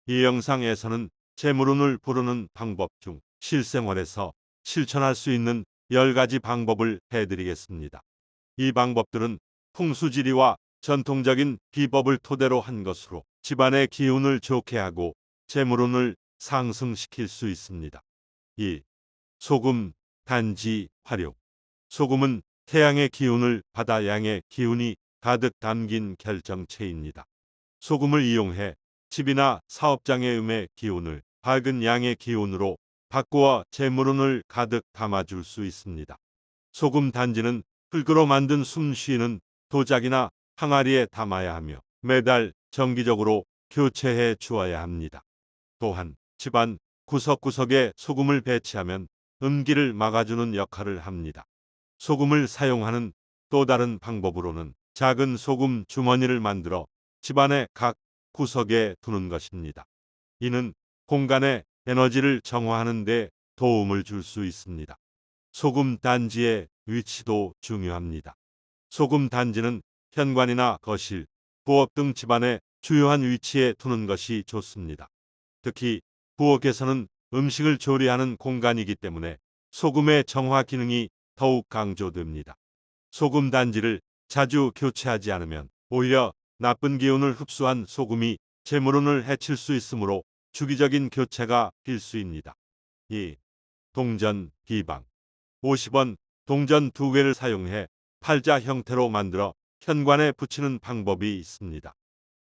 이 영상에서는 재물운을 부르는 방법 중 실생활에서 실천할 수 있는 10가지 방법을 해드리겠습니다. 이 방법들은 풍수지리와 전통적인 비법을 토대로 한 것으로 집안의 기운을 좋게 하고 재물운을 상승시킬 수 있습니다. 2. 소금, 단지, 활용. 소금은 태양의 기운을 받아 양의 기운이 가득 담긴 결정체입니다. 소금을 이용해 집이나 사업장의 음의 기운을 밝은 양의 기운으로 바꾸어 재물운을 가득 담아줄 수 있습니다. 소금 단지는 흙으로 만든 숨 쉬는 도자기나 항아리에 담아야 하며 매달 정기적으로 교체해 주어야 합니다. 또한 집안 구석구석에 소금을 배치하면 음기를 막아주는 역할을 합니다. 소금을 사용하는 또 다른 방법으로는 작은 소금 주머니를 만들어 집안의 각 구석에 두는 것입니다. 이는 공간의 에너지를 정화하는 데 도움을 줄 수 있습니다. 소금 단지의 위치도 중요합니다. 소금 단지는 현관이나 거실, 부엌 등 집안의 주요한 위치에 두는 것이 좋습니다. 특히 부엌에서는 음식을 조리하는 공간이기 때문에 소금의 정화 기능이 더욱 강조됩니다. 소금 단지를 자주 교체하지 않으면 오히려 나쁜 기운을 흡수한 소금이 재물운을 해칠 수 있으므로 주기적인 교체가 필수입니다. 2. 동전, 비방. 50원 동전 2개를 사용해 팔자 형태로 만들어 현관에 붙이는 방법이 있습니다.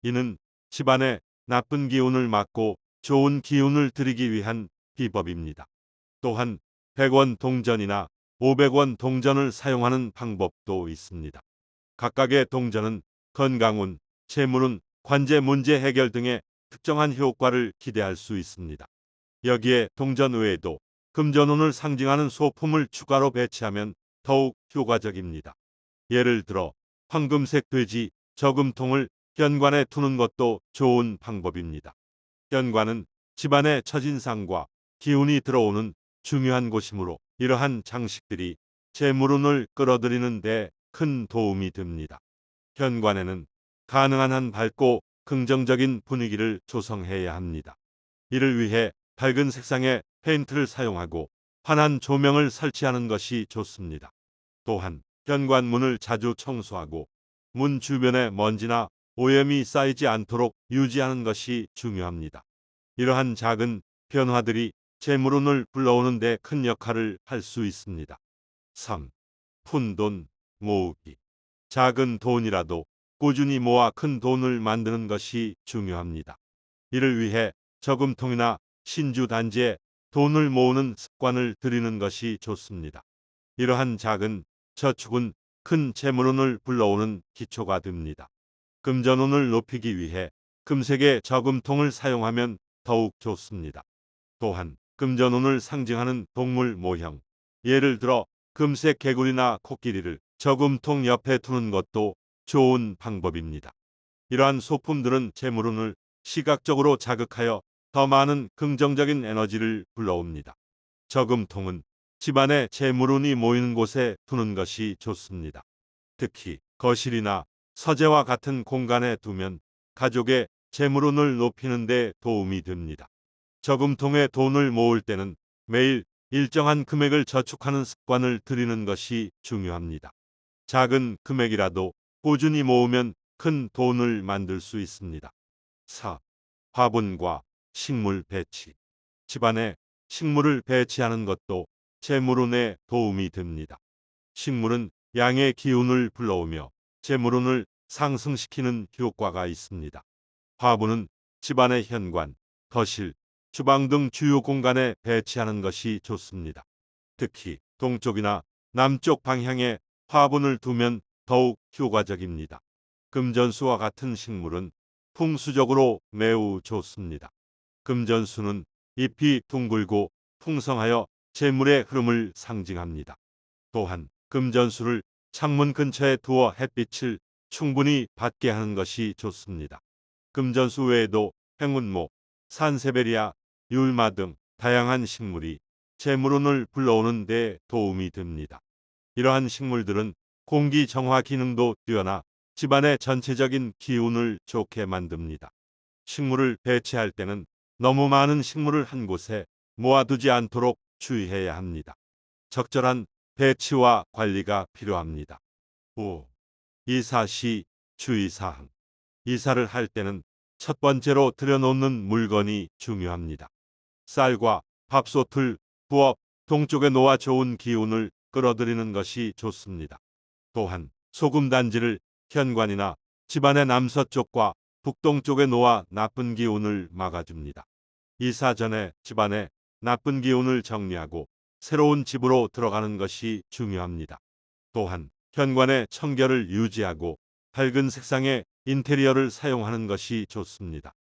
이는 집안에 나쁜 기운을 막고 좋은 기운을 들이기 위한 비법입니다. 또한 100원 동전이나 500원 동전을 사용하는 방법도 있습니다. 각각의 동전은 건강운, 재물운, 관제 문제 해결 등의 특정한 효과를 기대할 수 있습니다. 여기에 동전 외에도 금전운을 상징하는 소품을 추가로 배치하면 더욱 효과적입니다. 예를 들어 황금색 돼지, 저금통을 현관에 두는 것도 좋은 방법입니다. 현관은 집안의 첫인상과 기운이 들어오는 중요한 곳이므로 이러한 장식들이 재물운을 끌어들이는 데 큰 도움이 됩니다. 현관에는 가능한 한 밝고 긍정적인 분위기를 조성해야 합니다. 이를 위해 밝은 색상의 페인트를 사용하고 환한 조명을 설치하는 것이 좋습니다. 또한 현관문을 자주 청소하고 문 주변에 먼지나 오염이 쌓이지 않도록 유지하는 것이 중요합니다. 이러한 작은 변화들이 재물운을 불러오는 데 큰 역할을 할 수 있습니다. 3. 푼돈 모으기. 작은 돈이라도 꾸준히 모아 큰 돈을 만드는 것이 중요합니다. 이를 위해 저금통이나 신주 단지에 돈을 모으는 습관을 들이는 것이 좋습니다. 이러한 작은 저축은 큰 재물운을 불러오는 기초가 됩니다. 금전운을 높이기 위해 금색의 저금통을 사용하면 더욱 좋습니다. 또한 금전운을 상징하는 동물 모형, 예를 들어 금색 개구리나 코끼리를 저금통 옆에 두는 것도 좋은 방법입니다. 이러한 소품들은 재물운을 시각적으로 자극하여 더 많은 긍정적인 에너지를 불러옵니다. 저금통은 집안에 재물운이 모이는 곳에 두는 것이 좋습니다. 특히 거실이나 서재와 같은 공간에 두면 가족의 재물운을 높이는 데 도움이 됩니다. 저금통에 돈을 모을 때는 매일 일정한 금액을 저축하는 습관을 들이는 것이 중요합니다. 작은 금액이라도 꾸준히 모으면 큰 돈을 만들 수 있습니다. 4. 화분과 식물 배치. 집안에 식물을 배치하는 것도 재물운에 도움이 됩니다. 식물은 양의 기운을 불러오며 재물운을 상승시키는 효과가 있습니다. 화분은 집안의 현관, 거실, 주방 등 주요 공간에 배치하는 것이 좋습니다. 특히 동쪽이나 남쪽 방향에 화분을 두면 더욱 효과적입니다. 금전수와 같은 식물은 풍수적으로 매우 좋습니다. 금전수는 잎이 둥글고 풍성하여 재물의 흐름을 상징합니다. 또한 금전수를 창문 근처에 두어 햇빛을 충분히 받게 하는 것이 좋습니다. 금전수 외에도 행운목, 산세베리아, 율마 등 다양한 식물이 재물운을 불러오는 데 도움이 됩니다. 이러한 식물들은 공기 정화 기능도 뛰어나 집안의 전체적인 기운을 좋게 만듭니다. 식물을 배치할 때는 너무 많은 식물을 한 곳에 모아두지 않도록 주의해야 합니다. 적절한 배치와 관리가 필요합니다. 5. 이사 시 주의사항. 이사를 할 때는 첫 번째로 들여놓는 물건이 중요합니다. 쌀과 밥솥을 부엌 동쪽에 놓아 좋은 기운을 끌어들이는 것이 좋습니다. 또한 소금 단지를 현관이나 집안의 남서쪽과 북동쪽에 놓아 나쁜 기운을 막아줍니다. 이사 전에 집안에 나쁜 기운을 정리하고 새로운 집으로 들어가는 것이 중요합니다. 또한 현관의 청결을 유지하고 밝은 색상의 인테리어를 사용하는 것이 좋습니다.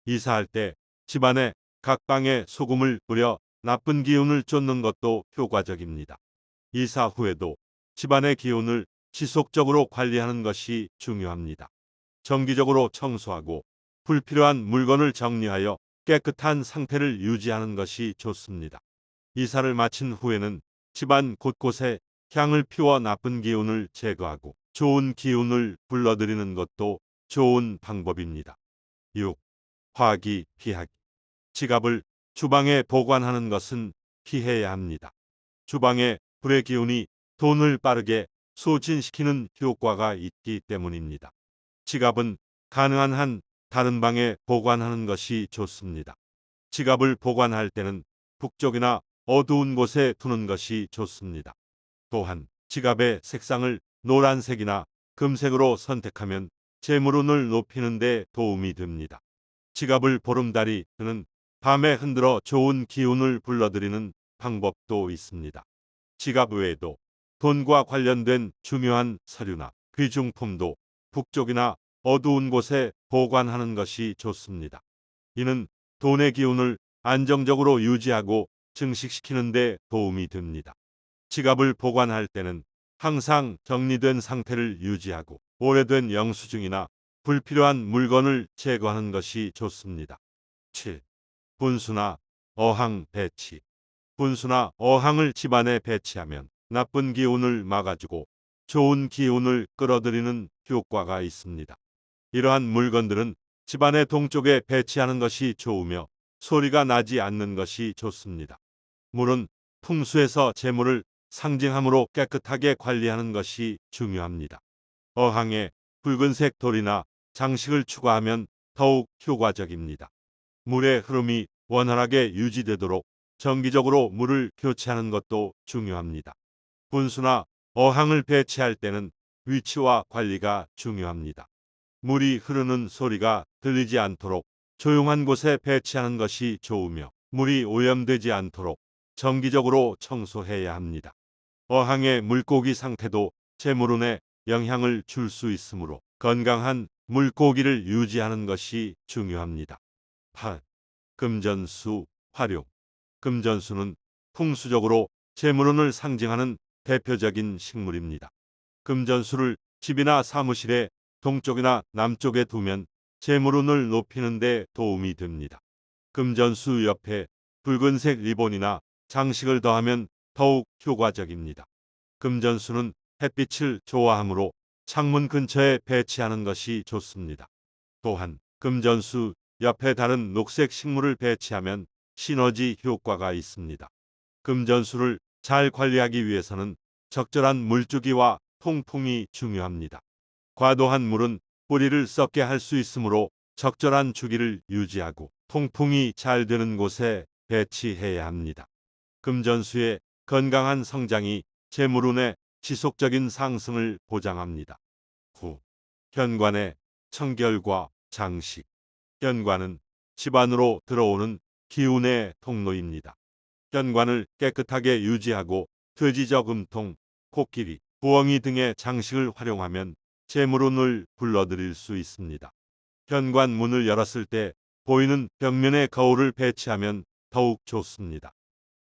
이사할 때 집안의 각 방에 소금을 뿌려 나쁜 기운을 쫓는 것도 효과적입니다. 이사 후에도 집안의 기운을 지속적으로 관리하는 것이 중요합니다. 정기적으로 청소하고 불필요한 물건을 정리하여 깨끗한 상태를 유지하는 것이 좋습니다. 이사를 마친 후에는 집안 곳곳에 향을 피워 나쁜 기운을 제거하고 좋은 기운을 불러들이는 것도 좋은 방법입니다. 6. 화기 피하기. 지갑을 주방에 보관하는 것은 피해야 합니다. 주방에 불의 기운이 돈을 빠르게 소진시키는 효과가 있기 때문입니다. 지갑은 가능한 한 다른 방에 보관하는 것이 좋습니다. 지갑을 보관할 때는 북쪽이나 어두운 곳에 두는 것이 좋습니다. 또한 지갑의 색상을 노란색이나 금색으로 선택하면 재물운을 높이는 데 도움이 됩니다. 지갑을 보름달이 뜨는 밤에 흔들어 좋은 기운을 불러들이는 방법도 있습니다. 지갑 외에도 돈과 관련된 중요한 서류나 귀중품도 북쪽이나 어두운 곳에 보관하는 것이 좋습니다. 이는 돈의 기운을 안정적으로 유지하고 증식시키는 데 도움이 됩니다. 지갑을 보관할 때는 항상 정리된 상태를 유지하고 오래된 영수증이나 불필요한 물건을 제거하는 것이 좋습니다. 7. 분수나 어항 배치. 분수나 어항을 집안에 배치하면 나쁜 기운을 막아주고 좋은 기운을 끌어들이는 효과가 있습니다. 이러한 물건들은 집안의 동쪽에 배치하는 것이 좋으며 소리가 나지 않는 것이 좋습니다. 물은 풍수에서 재물을 상징하므로 깨끗하게 관리하는 것이 중요합니다. 어항에 붉은색 돌이나 장식을 추가하면 더욱 효과적입니다. 물의 흐름이 원활하게 유지되도록 정기적으로 물을 교체하는 것도 중요합니다. 분수나 어항을 배치할 때는 위치와 관리가 중요합니다. 물이 흐르는 소리가 들리지 않도록 조용한 곳에 배치하는 것이 좋으며 물이 오염되지 않도록 정기적으로 청소해야 합니다. 어항의 물고기 상태도 재물운에 영향을 줄 수 있으므로 건강한 물고기를 유지하는 것이 중요합니다. 8. 금전수 활용. 금전수는 풍수적으로 재물운을 상징하는 대표적인 식물입니다. 금전수를 집이나 사무실에 동쪽이나 남쪽에 두면 재물운을 높이는 데 도움이 됩니다. 금전수 옆에 붉은색 리본이나 장식을 더하면 더욱 효과적입니다. 금전수는 햇빛을 좋아하므로 창문 근처에 배치하는 것이 좋습니다. 또한 금전수 옆에 다른 녹색 식물을 배치하면 시너지 효과가 있습니다. 금전수를 잘 관리하기 위해서는 적절한 물주기와 통풍이 중요합니다. 과도한 물은 뿌리를 썩게 할 수 있으므로 적절한 주기를 유지하고 통풍이 잘 되는 곳에 배치해야 합니다. 금전수의 건강한 성장이 재물운의 지속적인 상승을 보장합니다. 9. 현관의 청결과 장식. 현관은 집 안으로 들어오는 기운의 통로입니다. 현관을 깨끗하게 유지하고 돼지저금통, 코끼리, 부엉이 등의 장식을 활용하면 재물운을 불러들일 수 있습니다. 현관 문을 열었을 때 보이는 벽면에 거울을 배치하면 더욱 좋습니다.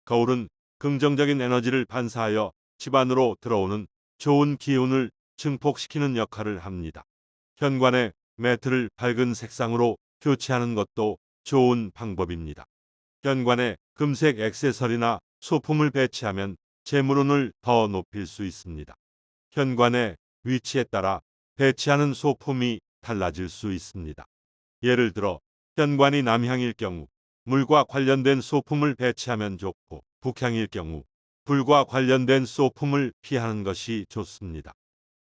거울은 긍정적인 에너지를 반사하여 집 안으로 들어오는 좋은 기운을 증폭시키는 역할을 합니다. 현관의 매트를 밝은 색상으로 교체하는 것도 좋은 방법입니다. 현관에 금색 액세서리나 소품을 배치하면 재물운을 더 높일 수 있습니다. 현관의 위치에 따라 배치하는 소품이 달라질 수 있습니다. 예를 들어 현관이 남향일 경우 물과 관련된 소품을 배치하면 좋고, 북향일 경우 불과 관련된 소품을 피하는 것이 좋습니다.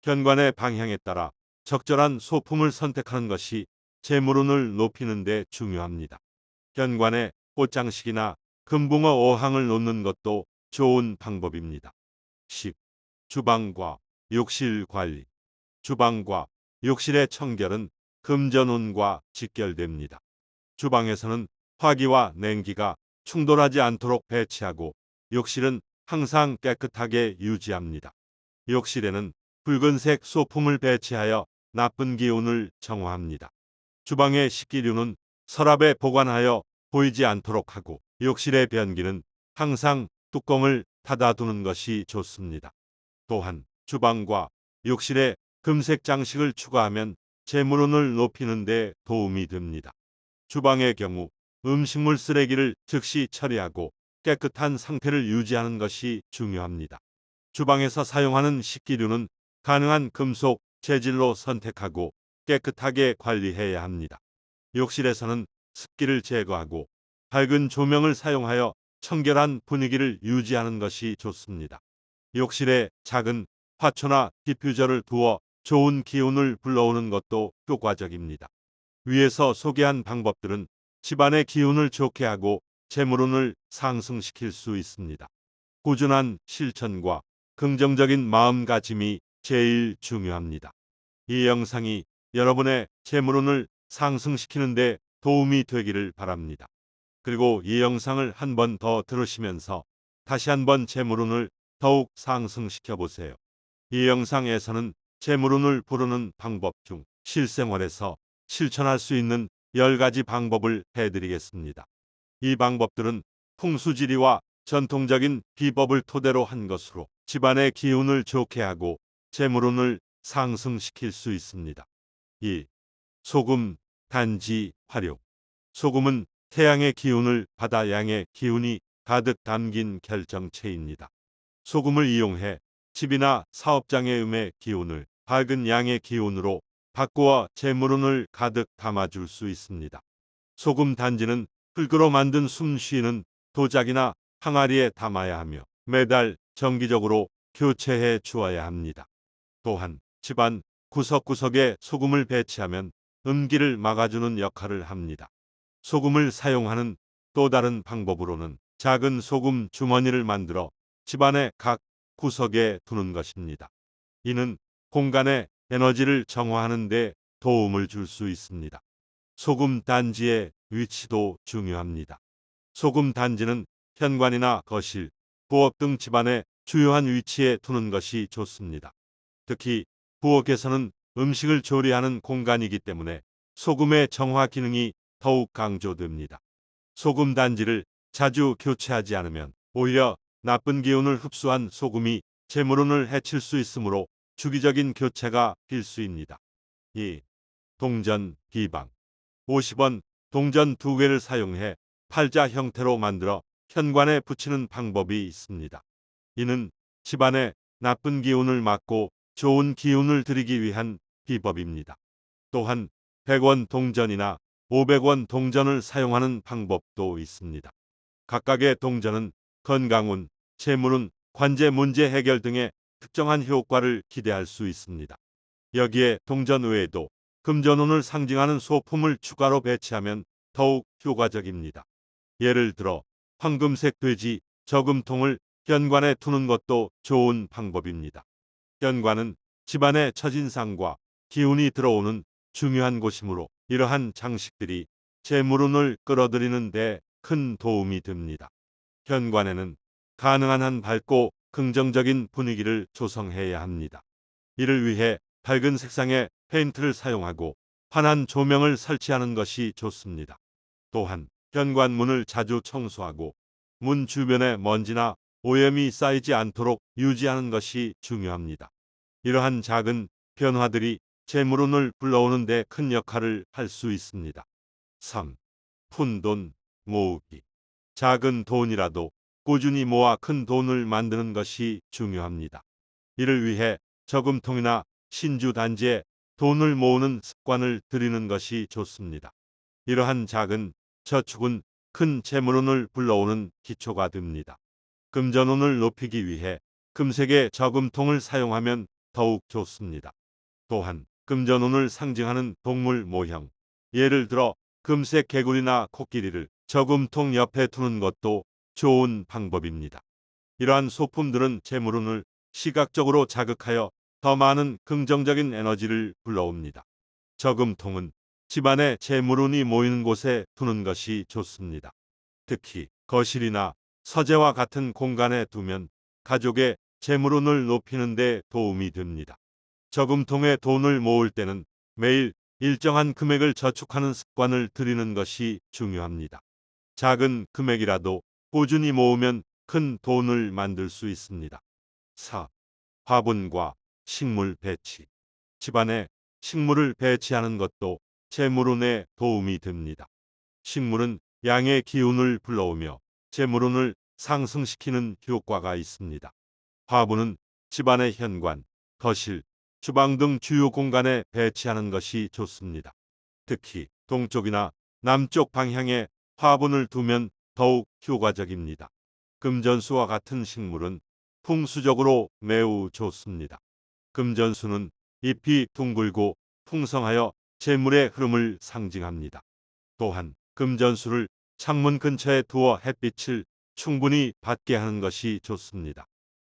현관의 방향에 따라 적절한 소품을 선택하는 것이 재물운을 높이는 데 중요합니다. 현관에 꽃장식이나 금붕어 어항을 놓는 것도 좋은 방법입니다. 10. 주방과 욕실 관리. 주방과 욕실의 청결은 금전운과 직결됩니다. 주방에서는 화기와 냉기가 충돌하지 않도록 배치하고, 욕실은 항상 깨끗하게 유지합니다. 욕실에는 붉은색 소품을 배치하여 나쁜 기운을 정화합니다. 주방의 식기류는 서랍에 보관하여 보이지 않도록 하고, 욕실의 변기는 항상 뚜껑을 닫아두는 것이 좋습니다. 또한 주방과 욕실에 금색 장식을 추가하면 재물운을 높이는 데 도움이 됩니다. 주방의 경우 음식물 쓰레기를 즉시 처리하고 깨끗한 상태를 유지하는 것이 중요합니다. 주방에서 사용하는 식기류는 가능한 금속 재질로 선택하고 깨끗하게 관리해야 합니다. 욕실에서는 습기를 제거하고 밝은 조명을 사용하여 청결한 분위기를 유지하는 것이 좋습니다. 욕실에 작은 화초나 디퓨저를 두어 좋은 기운을 불러오는 것도 효과적입니다. 위에서 소개한 방법들은 집안의 기운을 좋게 하고 재물운을 상승시킬 수 있습니다. 꾸준한 실천과 긍정적인 마음가짐이 제일 중요합니다. 이 영상이 여러분의 재물운을 상승시키는 데 도움이 되기를 바랍니다. 그리고 이 영상을 한 번 더 들으시면서 다시 한번 재물운을 더욱 상승시켜 보세요. 이 영상에서는 재물운을 부르는 방법 중 실생활에서 실천할 수 있는 10가지 방법을 해드리겠습니다. 이 방법들은 풍수지리와 전통적인 비법을 토대로 한 것으로 집안의 기운을 좋게 하고 재물운을 상승시킬 수 있습니다. 2. 소금, 단지, 활용. 소금은 태양의 기운을 받아 양의 기운이 가득 담긴 결정체입니다. 소금을 이용해 집이나 사업장의 음의 기운을 밝은 양의 기운으로 바꾸어 재물운을 가득 담아줄 수 있습니다. 소금 단지는 흙으로 만든 숨 쉬는 도자기나 항아리에 담아야 하며 매달 정기적으로 교체해 주어야 합니다. 또한 집안 구석구석에 소금을 배치하면 음기를 막아주는 역할을 합니다. 소금을 사용하는 또 다른 방법으로는 작은 소금 주머니를 만들어 집안의 각 구석에 두는 것입니다. 이는 공간의 에너지를 정화하는 데 도움을 줄 수 있습니다. 소금 단지의 위치도 중요합니다. 소금 단지는 현관이나 거실, 부엌 등 집안의 주요한 위치에 두는 것이 좋습니다. 특히 부엌에서는 음식을 조리하는 공간이기 때문에 소금의 정화 기능이 더욱 강조됩니다. 소금 단지를 자주 교체하지 않으면 오히려 나쁜 기운을 흡수한 소금이 재물운을 해칠 수 있으므로 주기적인 교체가 필수입니다. 2. 동전, 비방. 50원 동전 2개를 사용해 팔자 형태로 만들어 현관에 붙이는 방법이 있습니다. 이는 집안에 나쁜 기운을 막고 좋은 기운을 들이기 위한 비법입니다. 또한 100원 동전이나 500원 동전을 사용하는 방법도 있습니다. 각각의 동전은 건강운, 재물운, 관제 문제 해결 등의 특정한 효과를 기대할 수 있습니다. 여기에 동전 외에도 금전운을 상징하는 소품을 추가로 배치하면 더욱 효과적입니다. 예를 들어 황금색 돼지, 저금통을 현관에 두는 것도 좋은 방법입니다. 현관은 집안의 첫인상과 기운이 들어오는 중요한 곳이므로 이러한 장식들이 재물운을 끌어들이는 데 큰 도움이 됩니다. 현관에는 가능한 한 밝고 긍정적인 분위기를 조성해야 합니다. 이를 위해 밝은 색상의 페인트를 사용하고 환한 조명을 설치하는 것이 좋습니다. 또한 현관문을 자주 청소하고 문 주변에 먼지나 오염이 쌓이지 않도록 유지하는 것이 중요합니다. 이러한 작은 변화들이 재물운을 불러오는 데 큰 역할을 할 수 있습니다. 3. 푼돈 모으기. 작은 돈이라도 꾸준히 모아 큰 돈을 만드는 것이 중요합니다. 이를 위해 저금통이나 신주 단지에 돈을 모으는 습관을 들이는 것이 좋습니다. 이러한 작은 저축은 큰 재물운을 불러오는 기초가 됩니다. 금전운을 높이기 위해 금색의 저금통을 사용하면 더욱 좋습니다. 또한 금전운을 상징하는 동물 모형, 예를 들어 금색 개구리나 코끼리를 저금통 옆에 두는 것도 좋은 방법입니다. 이러한 소품들은 재물운을 시각적으로 자극하여 더 많은 긍정적인 에너지를 불러옵니다. 저금통은 집안에 재물운이 모이는 곳에 두는 것이 좋습니다. 특히 거실이나 서재와 같은 공간에 두면 가족의 재물운을 높이는 데 도움이 됩니다. 저금통에 돈을 모을 때는 매일 일정한 금액을 저축하는 습관을 들이는 것이 중요합니다. 작은 금액이라도 꾸준히 모으면 큰 돈을 만들 수 있습니다. 4. 화분과 식물 배치. 집안에 식물을 배치하는 것도 재물운에 도움이 됩니다. 식물은 양의 기운을 불러오며 재물운을 상승시키는 효과가 있습니다. 화분은 집안의 현관, 거실, 주방 등 주요 공간에 배치하는 것이 좋습니다. 특히 동쪽이나 남쪽 방향에 화분을 두면 더욱 효과적입니다. 금전수와 같은 식물은 풍수적으로 매우 좋습니다. 금전수는 잎이 둥글고 풍성하여 재물의 흐름을 상징합니다. 또한 금전수를 창문 근처에 두어 햇빛을 충분히 받게 하는 것이 좋습니다.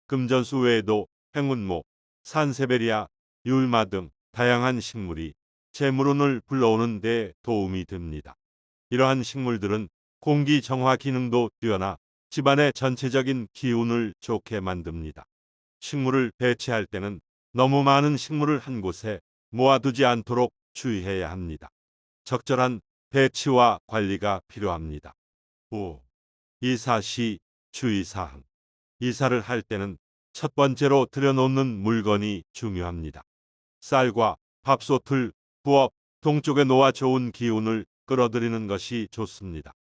금전수 외에도 행운목, 산세베리아, 율마 등 다양한 식물이 재물운을 불러오는 데 도움이 됩니다. 이러한 식물들은 공기 정화 기능도 뛰어나 집안의 전체적인 기운을 좋게 만듭니다. 식물을 배치할 때는 너무 많은 식물을 한 곳에 모아두지 않도록 주의해야 합니다. 적절한 배치와 관리가 필요합니다. 5. 이사 시 주의사항. 이사를 할 때는 첫 번째로 들여놓는 물건이 중요합니다. 쌀과 밥솥을 부엌 동쪽에 놓아 좋은 기운을 끌어들이는 것이 좋습니다.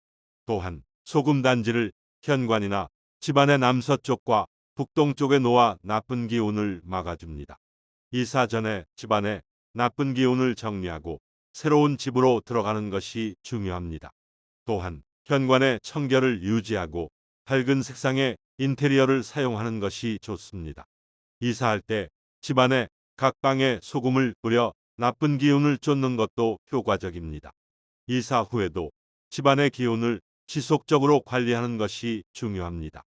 또한 소금 단지를 현관이나 집안의 남서쪽과 북동쪽에 놓아 나쁜 기운을 막아줍니다. 이사 전에 집안에 나쁜 기운을 정리하고 새로운 집으로 들어가는 것이 중요합니다. 또한 현관의 청결을 유지하고 밝은 색상의 인테리어를 사용하는 것이 좋습니다. 이사할 때 집안의 각 방에 소금을 뿌려 나쁜 기운을 쫓는 것도 효과적입니다. 이사 후에도 집안의 기운을 지속적으로 관리하는 것이 중요합니다.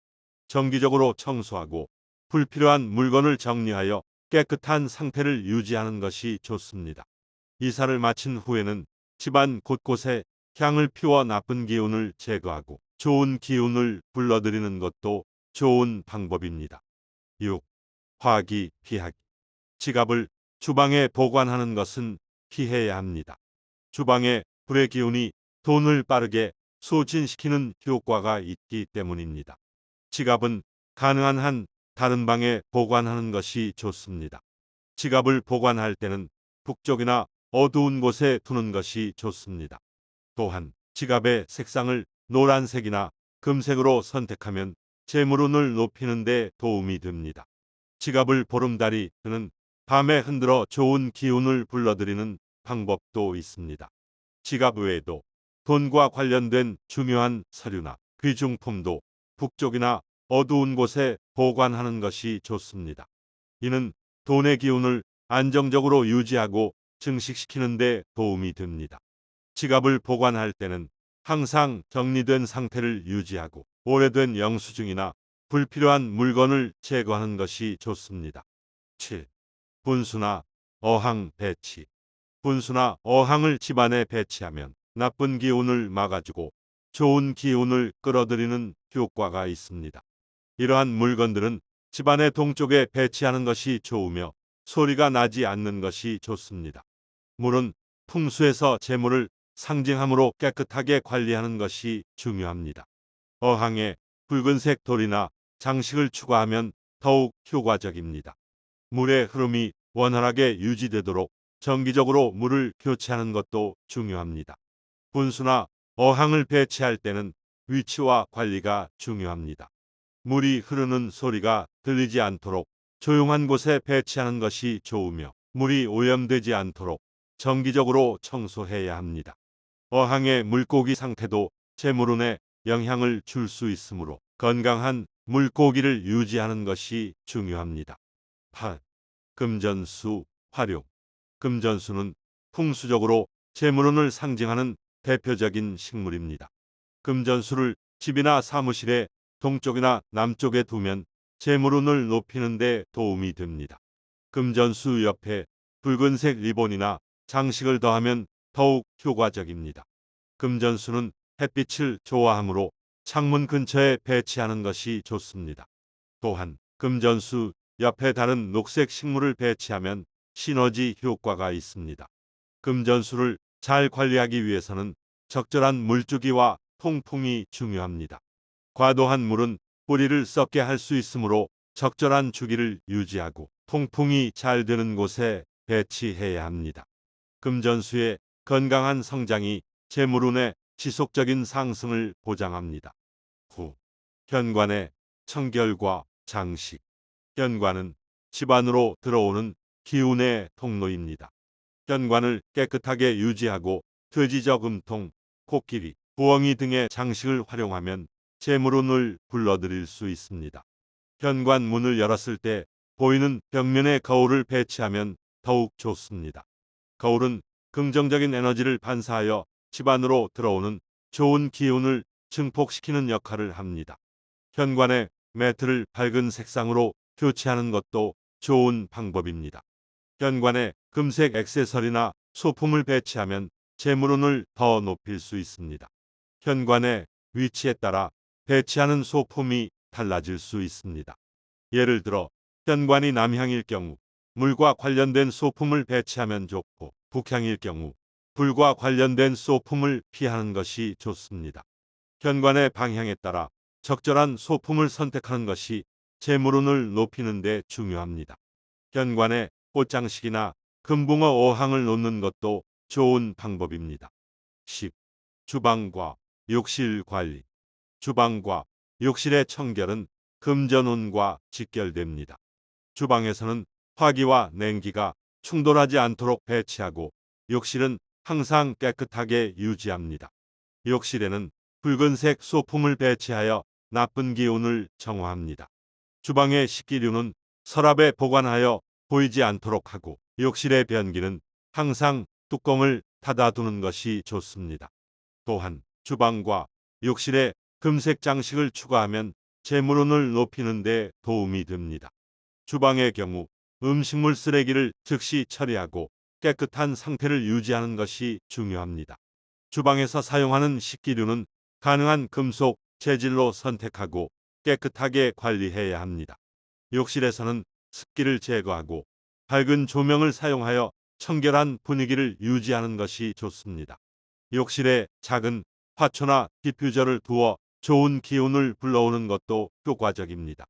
정기적으로 청소하고 불필요한 물건을 정리하여 깨끗한 상태를 유지하는 것이 좋습니다. 이사를 마친 후에는 집안 곳곳에 향을 피워 나쁜 기운을 제거하고 좋은 기운을 불러들이는 것도 좋은 방법입니다. 6. 화기 피하기. 지갑을 주방에 보관하는 것은 피해야 합니다. 주방에 불의 기운이 돈을 빠르게 소진시키는 효과가 있기 때문입니다. 지갑은 가능한 한 다른 방에 보관하는 것이 좋습니다. 지갑을 보관할 때는 북쪽이나 어두운 곳에 두는 것이 좋습니다. 또한 지갑의 색상을 노란색이나 금색으로 선택하면 재물운을 높이는 데 도움이 됩니다. 지갑을 보름달이 뜨는 밤에 흔들어 좋은 기운을 불러들이는 방법도 있습니다. 지갑 외에도 돈과 관련된 중요한 서류나 귀중품도 북쪽이나 어두운 곳에 보관하는 것이 좋습니다. 이는 돈의 기운을 안정적으로 유지하고 증식시키는 데 도움이 됩니다. 지갑을 보관할 때는 항상 정리된 상태를 유지하고 오래된 영수증이나 불필요한 물건을 제거하는 것이 좋습니다. 7. 분수나 어항 배치. 분수나 어항을 집안에 배치하면 나쁜 기운을 막아주고 좋은 기운을 끌어들이는 효과가 있습니다. 이러한 물건들은 집안의 동쪽에 배치하는 것이 좋으며 소리가 나지 않는 것이 좋습니다. 물은 풍수에서 재물을 상징하므로 깨끗하게 관리하는 것이 중요합니다. 어항에 붉은색 돌이나 장식을 추가하면 더욱 효과적입니다. 물의 흐름이 원활하게 유지되도록 정기적으로 물을 교체하는 것도 중요합니다. 분수나 어항을 배치할 때는 위치와 관리가 중요합니다. 물이 흐르는 소리가 들리지 않도록 조용한 곳에 배치하는 것이 좋으며 물이 오염되지 않도록 정기적으로 청소해야 합니다. 어항의 물고기 상태도 재물운에 영향을 줄 수 있으므로 건강한 물고기를 유지하는 것이 중요합니다. 8. 금전수 활용. 금전수는 풍수적으로 재물운을 상징하는 대표적인 식물입니다. 금전수를 집이나 사무실의 동쪽이나 남쪽에 두면 재물운을 높이는 데 도움이 됩니다. 금전수 옆에 붉은색 리본이나 장식을 더하면 더욱 효과적입니다. 금전수는 햇빛을 좋아하므로 창문 근처에 배치하는 것이 좋습니다. 또한 금전수 옆에 다른 녹색 식물을 배치하면 시너지 효과가 있습니다. 금전수를 잘 관리하기 위해서는 적절한 물주기와 통풍이 중요합니다. 과도한 물은 뿌리를 썩게 할 수 있으므로 적절한 주기를 유지하고 통풍이 잘 되는 곳에 배치해야 합니다. 금전수의 건강한 성장이 재물운의 지속적인 상승을 보장합니다. 9. 현관의 청결과 장식. 현관은 집 안으로 들어오는 기운의 통로입니다. 현관을 깨끗하게 유지하고 돼지저금통, 코끼리, 부엉이 등의 장식을 활용하면 재물운을 불러들일 수 있습니다. 현관 문을 열었을 때 보이는 벽면에 거울을 배치하면 더욱 좋습니다. 거울은 긍정적인 에너지를 반사하여 집 안으로 들어오는 좋은 기운을 증폭시키는 역할을 합니다. 현관에 매트를 밝은 색상으로 교체하는 것도 좋은 방법입니다. 현관에 금색 액세서리나 소품을 배치하면 재물운을 더 높일 수 있습니다. 현관의 위치에 따라 배치하는 소품이 달라질 수 있습니다. 예를 들어 현관이 남향일 경우 물과 관련된 소품을 배치하면 좋고 북향일 경우 불과 관련된 소품을 피하는 것이 좋습니다. 현관의 방향에 따라 적절한 소품을 선택하는 것이 재물운을 높이는 데 중요합니다. 현관에 꽃장식이나 금붕어 어항을 놓는 것도 좋은 방법입니다. 10. 주방과 욕실 관리. 주방과 욕실의 청결은 금전운과 직결됩니다. 주방에서는 화기와 냉기가 충돌하지 않도록 배치하고 욕실은 항상 깨끗하게 유지합니다. 욕실에는 붉은색 소품을 배치하여 나쁜 기운을 정화합니다. 주방의 식기류는 서랍에 보관하여 보이지 않도록 하고 욕실의 변기는 항상 뚜껑을 닫아두는 것이 좋습니다. 또한 주방과 욕실에 금색 장식을 추가하면 재물운을 높이는 데 도움이 됩니다. 주방의 경우 음식물 쓰레기를 즉시 처리하고 깨끗한 상태를 유지하는 것이 중요합니다. 주방에서 사용하는 식기류는 가능한 금속 재질로 선택하고 깨끗하게 관리해야 합니다. 욕실에서는 습기를 제거하고 밝은 조명을 사용하여 청결한 분위기를 유지하는 것이 좋습니다. 욕실에 작은 화초나 디퓨저를 두어 좋은 기운을 불러오는 것도 효과적입니다.